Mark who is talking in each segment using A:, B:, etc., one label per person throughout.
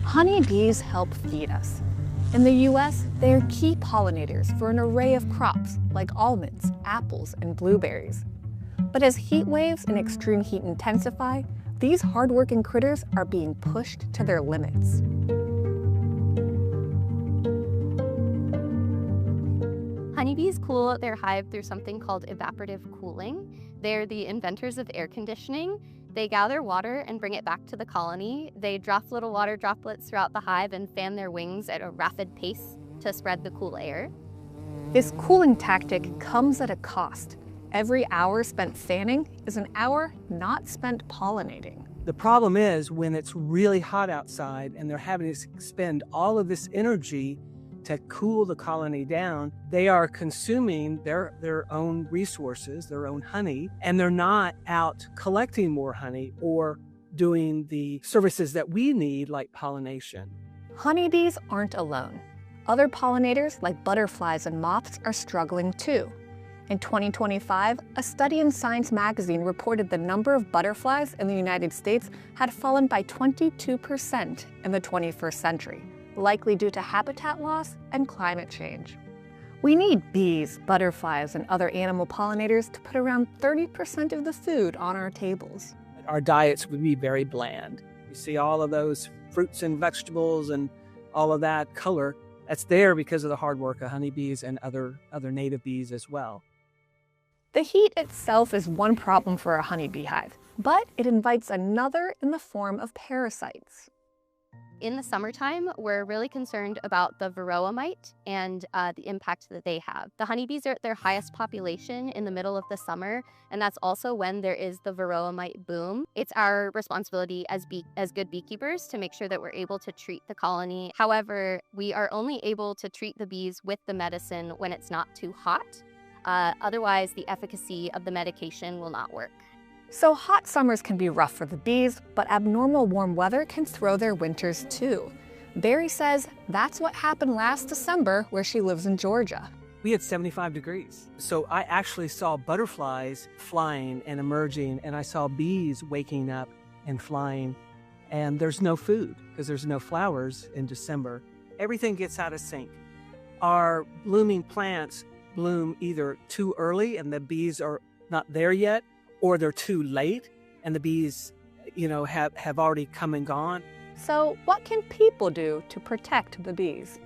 A: Honeybees help feed us. In the US, they are key pollinators for an array of crops like almonds, apples, and blueberries. But as heat waves and extreme heat intensify, these hardworking critters are being pushed to their limits.
B: Honeybees cool their hive through something called evaporative cooling. They're the inventors of air conditioning. They gather water and bring it back to the colony. They drop little water droplets throughout the hive and fan their wings at a rapid pace to spread the cool air.
A: This cooling tactic comes at a cost. Every hour spent fanning is an hour not spent pollinating.
C: The problem is when it's really hot outside and they're having to expend all of this energy to cool the colony down, they are consuming their own resources, their own honey, and they're not out collecting more honey or doing the services that we need, like pollination.
A: Honeybees aren't alone. Other pollinators, like butterflies and moths, are struggling too. In 2025, a study in Science magazine reported the number of butterflies in the United States had fallen by 22% in the 21st century, likely due to habitat loss and climate change. We need bees, butterflies, and other animal pollinators to put around 30% of the food on our tables.
C: Our diets would be very bland. You see all of those fruits and vegetables and all of that color, that's there because of the hard work of honeybees and other native bees as well.
A: The heat itself is one problem for a honeybee hive, but it invites another in the form of parasites.
B: In the summertime, we're really concerned about the varroa mite and the impact that they have. The honeybees are at their highest population in the middle of the summer, and that's also when there is the varroa mite boom. It's our responsibility as good beekeepers to make sure that we're able to treat the colony. However, we are only able to treat the bees with the medicine when it's not too hot. Otherwise, the efficacy of the medication will not work.
A: So hot summers can be rough for the bees, but abnormal warm weather can throw their winters too. Barry says that's what happened last December where she lives in Georgia.
C: We had 75 degrees. So I actually saw butterflies flying and emerging, and I saw bees waking up and flying. And there's no food because there's no flowers in December. Everything gets out of sync. Our blooming plants bloom either too early and the bees are not there yet, or they're too late and the bees, have already come and gone.
A: So what can people do to protect the bees?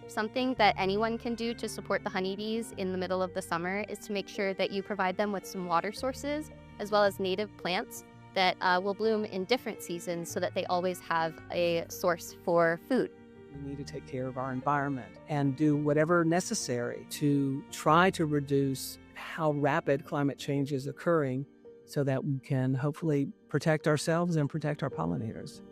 B: Something that anyone can do to support the honeybees in the middle of the summer is to make sure that you provide them with some water sources, as well as native plants that will bloom in different seasons so that they always have a source for food.
C: We need to take care of our environment and do whatever necessary to try to reduce how rapid climate change is occurring so that we can hopefully protect ourselves and protect our pollinators.